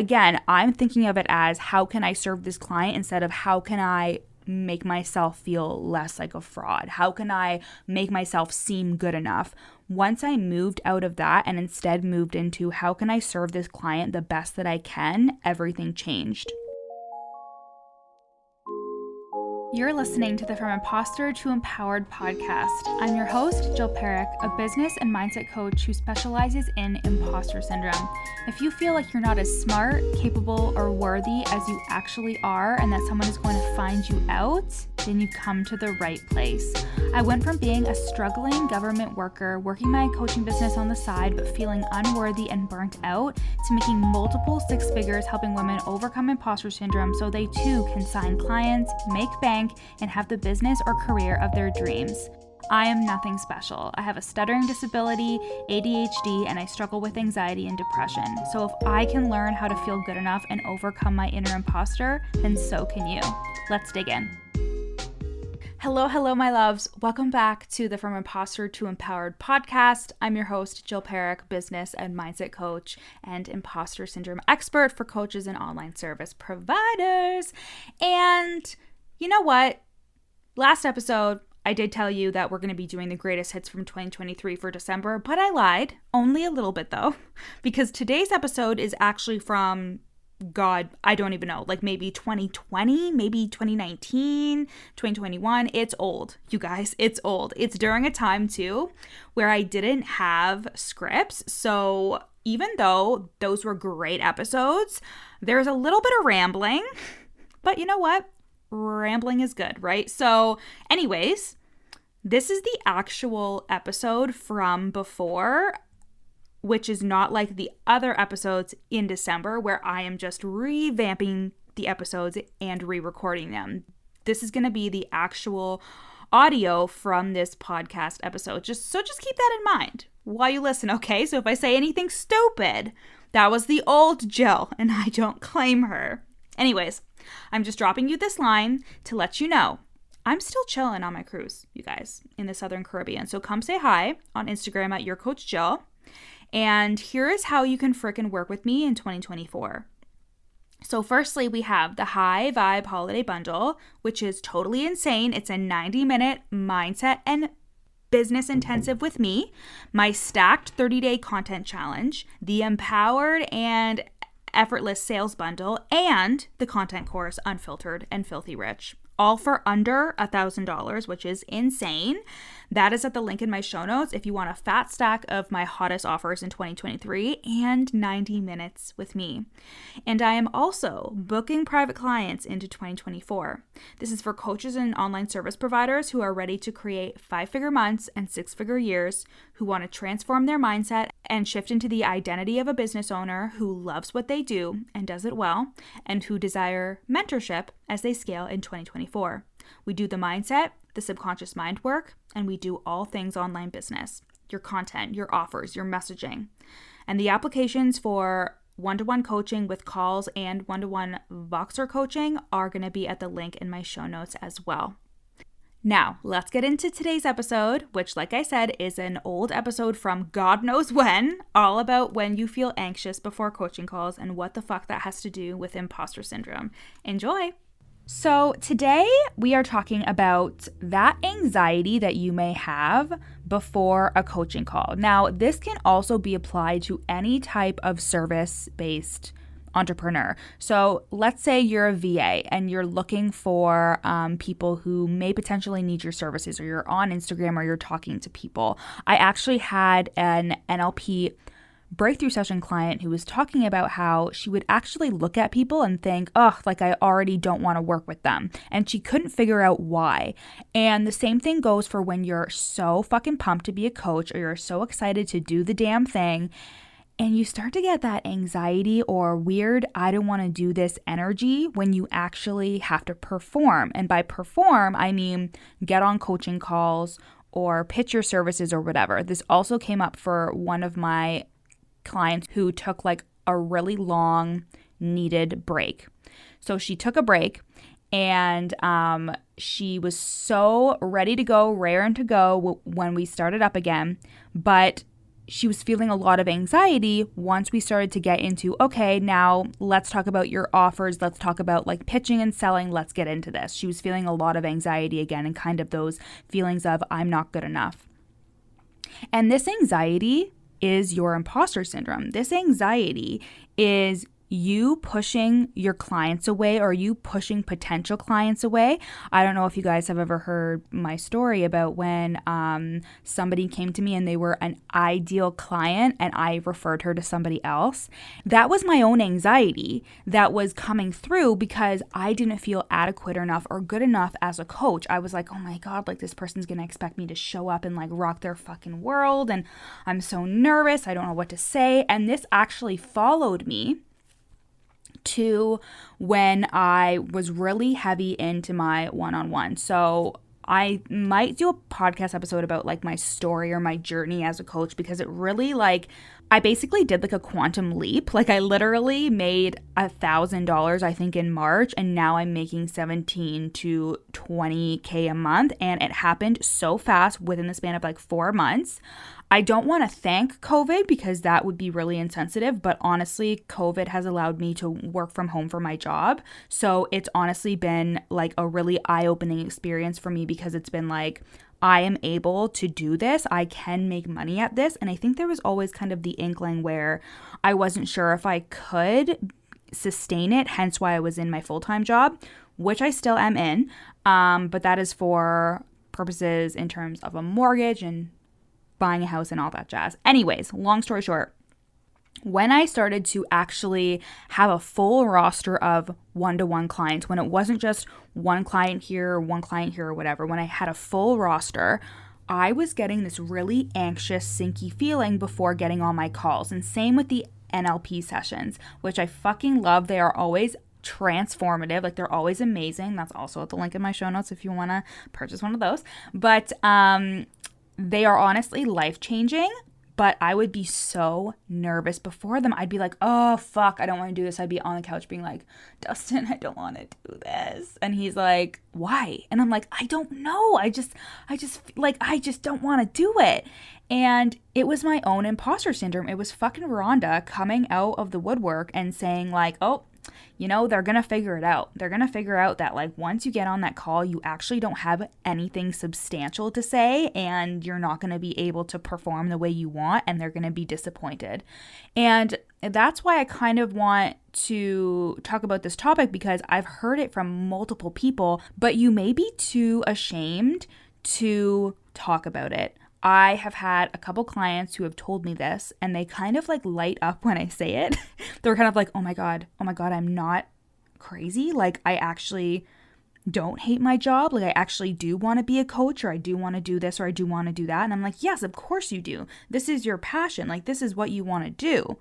again, I'm thinking of it as how can I serve this client instead of how can I make myself feel less like a fraud? How can I make myself seem good enough? Once I moved out of that and instead moved into how can I serve this client the best that I can, everything changed. You're listening to the From Imposter to Empowered podcast. I'm your host, Jill Perrick, a business and mindset coach who specializes in imposter syndrome. If you feel like you're not as smart, capable, or worthy as you actually are, and that someone is going to find you out, then you've come to the right place. I went from being a struggling government worker, working my coaching business on the side, but feeling unworthy and burnt out, to making multiple six figures helping women overcome imposter syndrome so they too can sign clients, make bank, and have the business or career of their dreams. I am nothing special. I have a stuttering disability, ADHD, and I struggle with anxiety and depression. So if I can learn how to feel good enough and overcome my inner imposter, then so can you. Let's dig in. Hello, my loves. Welcome back to the From Imposter to Empowered podcast. I'm your host, Jill Perrick, business and mindset coach and imposter syndrome expert for coaches and online service providers. And you know what? Last episode, I did tell you that we're going to be doing the greatest hits from 2023 for December, but I lied. Only a little bit though, because today's episode is actually from, God, I don't even know, like maybe 2020, maybe 2019, 2021. It's old, you guys. It's old. It's during a time too where I didn't have scripts. So even though those were great episodes, there's a little bit of rambling, but you know what? Rambling is good, right? So anyways, this is the actual episode from before, which is not like the other episodes in December where I am just revamping the episodes and re-recording them. This is going to be the actual audio from this podcast episode. Just keep that in mind while you listen, okay? So if I say anything stupid, that was the old Jill and I don't claim her. Anyways, I'm just dropping you this line to let you know I'm still chilling on my cruise, you guys, in the Southern Caribbean. So come say hi on Instagram at YourCoachJill. And here is how you can frickin' work with me in 2024. So firstly, we have the High Vibe Holiday Bundle, which is totally insane. It's a 90-minute mindset and business intensive with me, my stacked 30-day content challenge, the Empowered and Effortless Sales Bundle, and the content course Unfiltered and Filthy Rich, all for under $1,000, which is insane. That is at the link in my show notes if you want a fat stack of my hottest offers in 2023 and 90 minutes with me. And I am also booking private clients into 2024. This is for coaches and online service providers who are ready to create 5-figure months and 6-figure years, who want to transform their mindset and shift into the identity of a business owner who loves what they do and does it well, and who desire mentorship as they scale in 2024. We do the mindset, the subconscious mind work, and we do all things online business, your content, your offers, your messaging. And the applications for one-to-one coaching with calls and one-to-one Voxer coaching are going to be at the link in my show notes as well. Now, let's get into today's episode, which, like I said, is an old episode from God knows when, all about when you feel anxious before coaching calls and what the fuck that has to do with imposter syndrome. Enjoy! So today we are talking about that anxiety that you may have before a coaching call. Now, this can also be applied to any type of service-based entrepreneur. So let's say you're a VA and you're looking for people who may potentially need your services, or you're on Instagram or you're talking to people. I actually had an NLP breakthrough session client who was talking about how she would actually look at people and think, oh, like I already don't want to work with them. And she couldn't figure out why. And the same thing goes for when you're so fucking pumped to be a coach, or you're so excited to do the damn thing, and you start to get that anxiety or weird, I don't want to do this energy when you actually have to perform. And by perform, I mean get on coaching calls or pitch your services or whatever. This also came up for one of my clients who took like a really long needed break. So she took a break and she was so ready to go, raring to go when we started up again, but she was feeling a lot of anxiety once we started to get into, okay, now let's talk about your offers. Let's talk about like pitching and selling. Let's get into this. She was feeling a lot of anxiety again and kind of those feelings of I'm not good enough. And this anxiety is your imposter syndrome. This anxiety is you pushing your clients away or you pushing potential clients away. I don't know if you guys have ever heard my story about when somebody came to me and they were an ideal client and I referred her to somebody else. That was my own anxiety that was coming through because I didn't feel adequate enough or good enough as a coach. I was like, oh my God, like this person's going to expect me to show up and like rock their fucking world. And I'm so nervous. I don't know what to say. And this actually followed me to when I was really heavy into my one-on-one. So I might do a podcast episode about like my story or my journey as a coach because it really like, I basically did like a quantum leap. Like I literally made $1,000, I think in March, and now I'm making 17 to 20K a month. And it happened so fast within the span of like 4 months. I don't want to thank COVID because that would be really insensitive, but honestly, COVID has allowed me to work from home for my job. So it's honestly been like a really eye-opening experience for me because it's been like, I am able to do this. I can make money at this. And I think there was always kind of the inkling where I wasn't sure if I could sustain it, hence why I was in my full-time job, which I still am in. But that is for purposes in terms of a mortgage and buying a house and all that jazz. Anyways, long story short, when I started to actually have a full roster of one-to-one clients, when it wasn't just one client here or whatever, when I had a full roster, I was getting this really anxious, sinky feeling before getting on my calls. And same with the NLP sessions, which I fucking love. They are always transformative. Like they're always amazing. That's also at the link in my show notes if you want to purchase one of those. But they are honestly life-changing, but I would be so nervous before them. I'd be like, oh, fuck, I don't want to do this. I'd be on the couch being like, Dustin, I don't want to do this. And he's like, why? And I'm like, I don't know. I just don't want to do it. And it was my own imposter syndrome. It was fucking Rhonda coming out of the woodwork and saying like, oh, you know, they're going to figure it out. They're going to figure out that like once you get on that call, you actually don't have anything substantial to say and you're not going to be able to perform the way you want and they're going to be disappointed. And that's why I kind of want to talk about this topic because I've heard it from multiple people, but you may be too ashamed to talk about it. I have had a couple clients who have told me this and they kind of like light up when I say it. They're kind of like, oh my God, I'm not crazy. Like I actually don't hate my job. Like I actually do want to be a coach or I do want to do this or I do want to do that. And I'm like, yes, of course you do. This is your passion. Like this is what you want to do.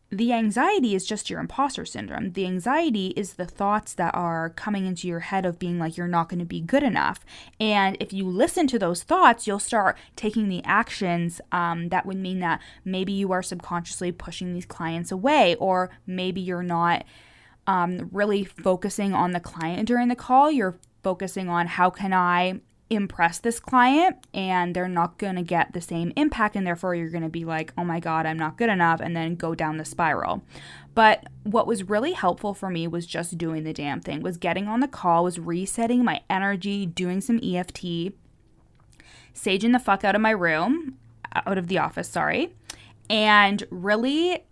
The anxiety is just your imposter syndrome. The anxiety is the thoughts that are coming into your head of being like, you're not going to be good enough. And if you listen to those thoughts, you'll start taking the actions that would mean that maybe you are subconsciously pushing these clients away, or maybe you're not really focusing on the client during the call. You're focusing on how can I impress this client, and they're not going to get the same impact, and therefore you're going to be like, oh my God, I'm not good enough, and then go down the spiral. But what was really helpful for me was just doing the damn thing, was getting on the call, was resetting my energy, doing some EFT, saging the fuck out of my room, out of the office, sorry, and really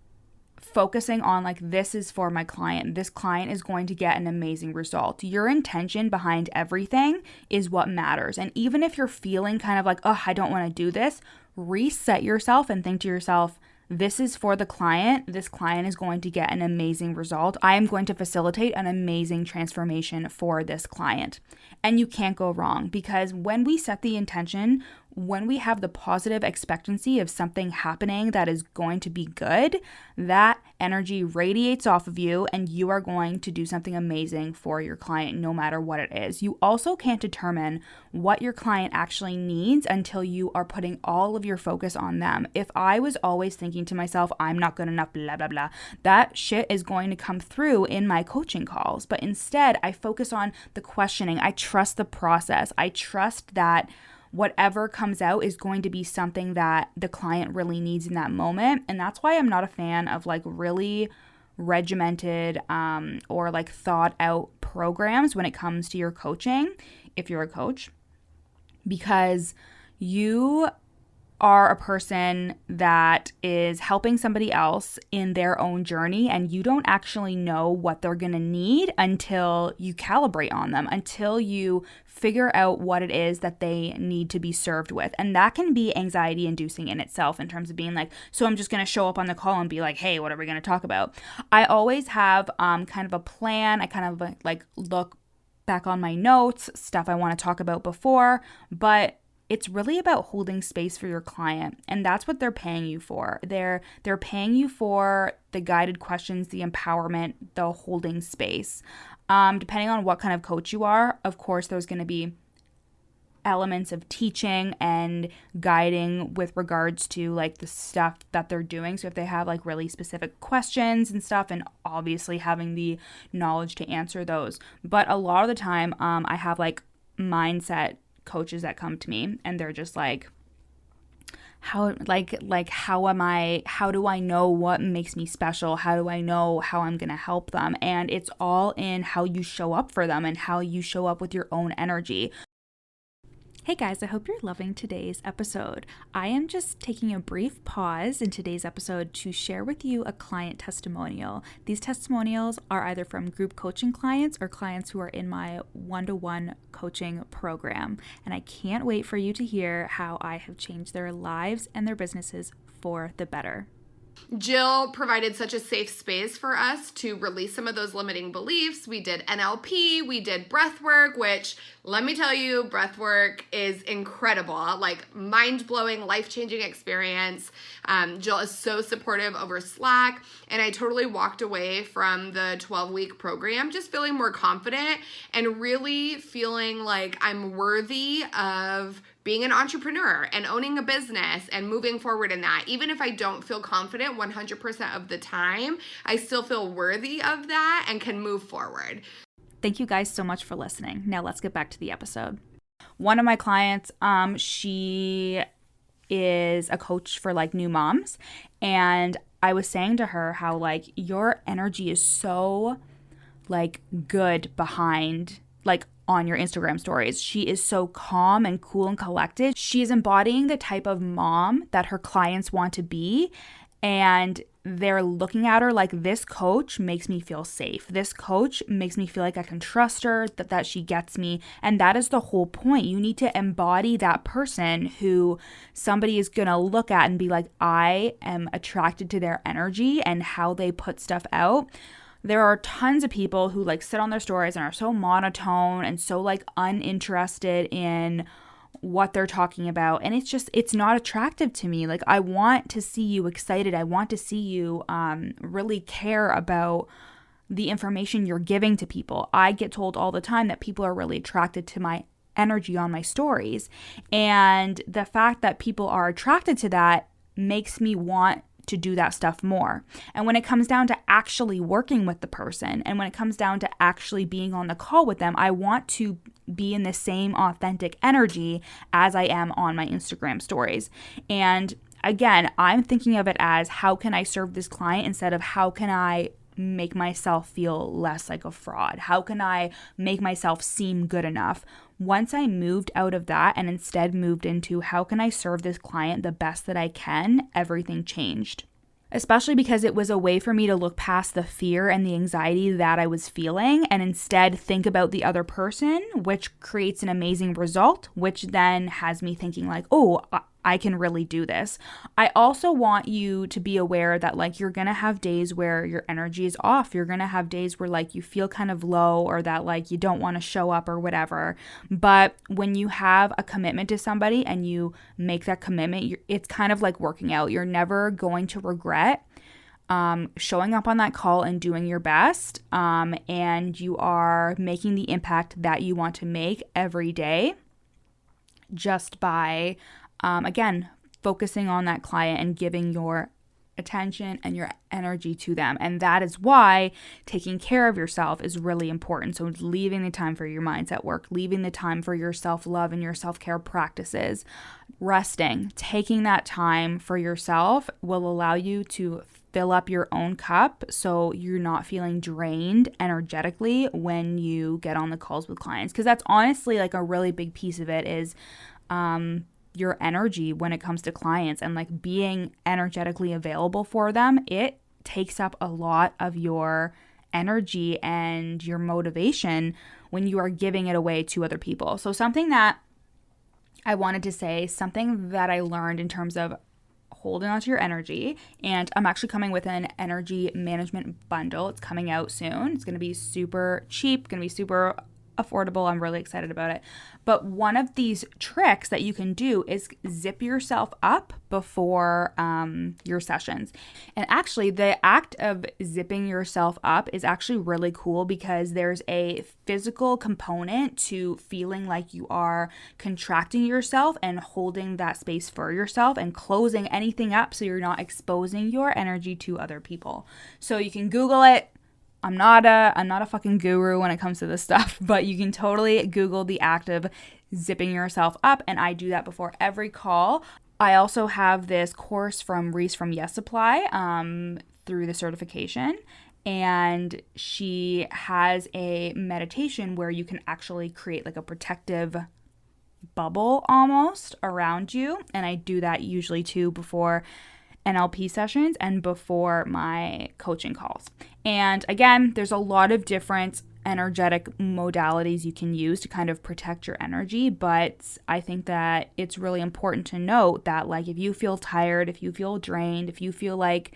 focusing on like, this is for my client. This client is going to get an amazing result. Your intention behind everything is what matters. And even if you're feeling kind of like, oh, I don't want to do this, reset yourself and think to yourself, this is for the client. This client is going to get an amazing result. I am going to facilitate an amazing transformation for this client. And you can't go wrong, because when we set the intention, when we have the positive expectancy of something happening that is going to be good, that energy radiates off of you and you are going to do something amazing for your client, no matter what it is. You also can't determine what your client actually needs until you are putting all of your focus on them. If I was always thinking to myself, I'm not good enough, blah, blah, blah, that shit is going to come through in my coaching calls. But instead, I focus on the questioning. I trust the process. I trust that whatever comes out is going to be something that the client really needs in that moment. And that's why I'm not a fan of like really regimented or like thought out programs when it comes to your coaching, if you're a coach, because you are a person that is helping somebody else in their own journey, and you don't actually know what they're going to need until you calibrate on them, until you figure out what it is that they need to be served with. And that can be anxiety inducing in itself, in terms of being like, so I'm just going to show up on the call and be like, hey, what are we going to talk about? I always have kind of a plan. I kind of like look back on my notes, stuff I want to talk about before, but it's really about holding space for your client, and that's what they're paying you for. They're paying you for the guided questions, the empowerment, the holding space. Depending on what kind of coach you are, of course, there's going to be elements of teaching and guiding with regards to like the stuff that they're doing. So if they have like really specific questions and stuff, and obviously having the knowledge to answer those. But a lot of the time, I have like mindset coaches that come to me, and they're just like, how do I know what makes me special? How do I know how I'm going to help them? And it's all in how you show up for them and how you show up with your own energy. Hey guys, I hope you're loving today's episode. I am just taking a brief pause in today's episode to share with you a client testimonial. These testimonials are either from group coaching clients or clients who are in my one-to-one coaching program. And I can't wait for you to hear how I have changed their lives and their businesses for the better. Jill provided such a safe space for us to release some of those limiting beliefs. We did NLP, we did breath work, which let me tell you, breath work is incredible, like mind-blowing, life-changing experience. Jill is so supportive over Slack, and I totally walked away from the 12-week program just feeling more confident and really feeling like I'm worthy of being an entrepreneur and owning a business and moving forward in that. Even if I don't feel confident 100% of the time, I still feel worthy of that and can move forward. Thank you guys so much for listening. Now let's get back to the episode. One of my clients, she is a coach for like new moms, and I was saying to her how like your energy is so like good behind like on your Instagram stories. She is so calm and cool and collected. She is embodying the type of mom that her clients want to be, and they're looking at her like, this coach makes me feel safe. This coach makes me feel like I can trust her, that she gets me. And that is the whole point. You need to embody that person who somebody is going to look at and be like, I am attracted to their energy and how they put stuff out. There are tons of people who like sit on their stories and are so monotone and so like uninterested in what they're talking about. And it's not attractive to me. Like, I want to see you excited. I want to see you really care about the information you're giving to people. I get told all the time that people are really attracted to my energy on my stories. And the fact that people are attracted to that makes me want to do that stuff more. And when it comes down to actually working with the person, and when it comes down to actually being on the call with them, I want to be in the same authentic energy as I am on my Instagram stories. And again, I'm thinking of it as, how can I serve this client instead of how can I make myself feel less like a fraud? How can I make myself seem good enough? Once I moved out of that and instead moved into how can I serve this client the best that I can, everything changed. Especially because it was a way for me to look past the fear and the anxiety that I was feeling and instead think about the other person, which creates an amazing result, which then has me thinking like, oh, I can really do this. I also want you to be aware that like you're going to have days where your energy is off. You're going to have days where like you feel kind of low or that like you don't want to show up or whatever. But when you have a commitment to somebody and you make that commitment, it's kind of like working out. You're never going to regret showing up on that call and doing your best. And you are making the impact that you want to make every day just by again, focusing on that client and giving your attention and your energy to them. And that is why taking care of yourself is really important. So leaving the time for your mindset work, leaving the time for your self-love and your self-care practices, resting, taking that time for yourself will allow you to fill up your own cup so you're not feeling drained energetically when you get on the calls with clients. Because that's honestly like a really big piece of it is your energy when it comes to clients, and like being energetically available for them. It takes up a lot of your energy and your motivation when you are giving it away to other people. So something that I wanted to say, something that I learned in terms of holding onto your energy, and I'm actually coming with an energy management bundle. It's coming out soon. It's going to be super cheap, going to be super affordable. I'm really excited about it. But one of these tricks that you can do is zip yourself up before your sessions. And actually, the act of zipping yourself up is actually really cool because there's a physical component to feeling like you are contracting yourself and holding that space for yourself and closing anything up so you're not exposing your energy to other people. So you can Google it. I'm not a fucking guru when it comes to this stuff, but you can totally Google the act of zipping yourself up, and I do that before every call. I also have this course from Reese from Yes Supply through the certification, and she has a meditation where you can actually create like a protective bubble almost around you, and I do that usually too before NLP sessions and before my coaching calls. And again, there's a lot of different energetic modalities you can use to kind of protect your energy, but I think that it's really important to note that like if you feel tired, if you feel drained, if you feel like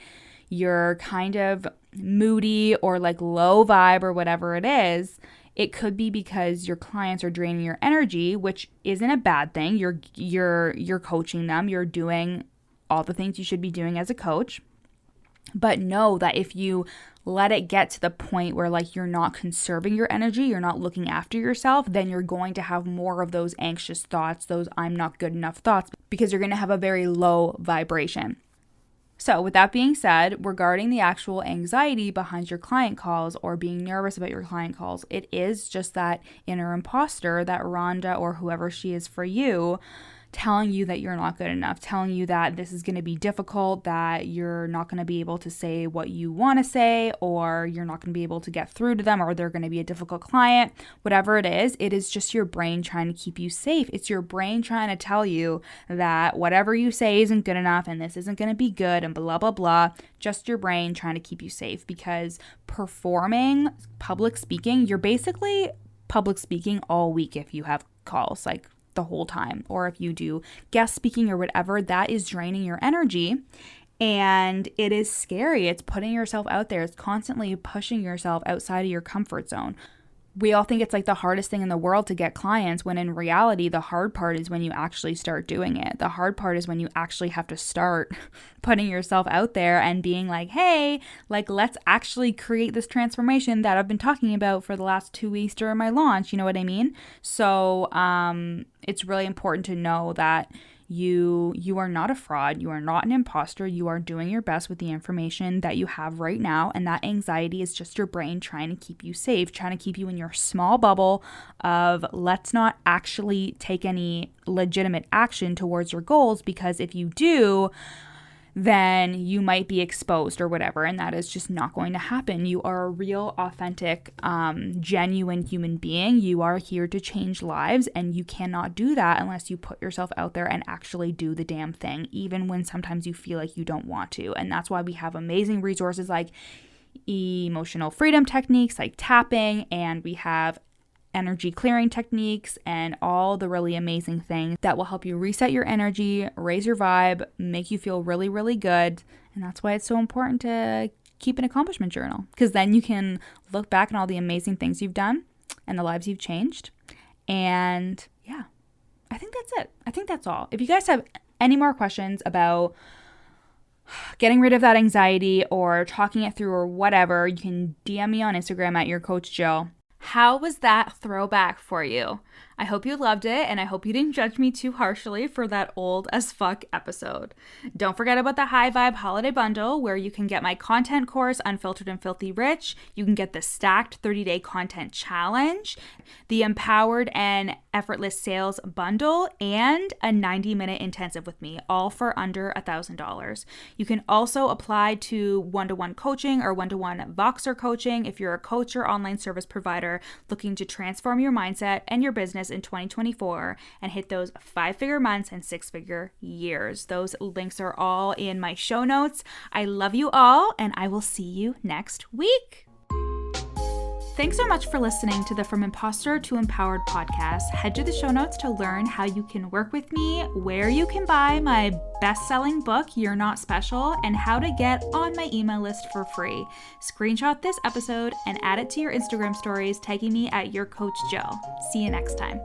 you're kind of moody or like low vibe or whatever it is, it could be because your clients are draining your energy, which isn't a bad thing. You're coaching them, you're doing all the things you should be doing as a coach. But know that if you let it get to the point where like you're not conserving your energy, you're not looking after yourself, then you're going to have more of those anxious thoughts, those I'm not good enough thoughts, because you're going to have a very low vibration. So with that being said, regarding the actual anxiety behind your client calls or being nervous about your client calls, it is just that inner imposter that Rhonda or whoever she is for you telling you that you're not good enough, telling you that this is going to be difficult, that you're not going to be able to say what you want to say, or you're not going to be able to get through to them, or they're going to be a difficult client. Whatever it is just your brain trying to keep you safe. It's your brain trying to tell you that whatever you say isn't good enough and this isn't going to be good and blah, blah, blah. Just your brain trying to keep you safe, because performing public speaking, you're basically public speaking all week if you have calls, like the whole time, or if you do guest speaking or whatever, that is draining your energy, and it is scary. It's putting yourself out there. It's constantly pushing yourself outside of your comfort zone. We all think it's like the hardest thing in the world to get clients, when in reality, the hard part is when you actually start doing it. The hard part is when you actually have to start putting yourself out there and being like, hey, like, let's actually create this transformation that I've been talking about for the last 2 weeks during my launch. You know what I mean? So it's really important to know that you are not a fraud. You are not an imposter. You are doing your best with the information that you have right now. And that anxiety is just your brain trying to keep you safe, trying to keep you in your small bubble of let's not actually take any legitimate action towards your goals, because if you do, then you might be exposed or whatever, and that is just not going to happen. You are a real, authentic, genuine human being. You are here to change lives, and you cannot do that unless you put yourself out there and actually do the damn thing, even when sometimes you feel like you don't want to. And that's why we have amazing resources like emotional freedom techniques like tapping, and we have energy clearing techniques and all the really amazing things that will help you reset your energy, raise your vibe, make you feel really, really good. And that's why it's so important to keep an accomplishment journal, because then you can look back on all the amazing things you've done and the lives you've changed. And yeah, I think that's it. I think that's all. If you guys have any more questions about getting rid of that anxiety or talking it through or whatever, you can DM me on Instagram at YourCoachJill. How was that throwback for you? I hope you loved it, and I hope you didn't judge me too harshly for that old as fuck episode. Don't forget about the High Vibe Holiday Bundle, where you can get my content course, Unfiltered and Filthy Rich. You can get the Stacked 30-Day Content Challenge, the Empowered and Effortless Sales Bundle, and a 90-minute intensive with me, all for under $1,000. You can also apply to one-to-one coaching or one-to-one Voxer coaching if you're a coach or online service provider looking to transform your mindset and your business in 2024 and hit those 5-figure months and 6-figure years. Those links are all in my show notes. I love you all, and I will see you next week. Thanks so much for listening to the From Imposter to Empowered podcast. Head to the show notes to learn how you can work with me, where you can buy my best-selling book, You're Not Special, and how to get on my email list for free. Screenshot this episode and add it to your Instagram stories, tagging me at YourCoachJill. See you next time.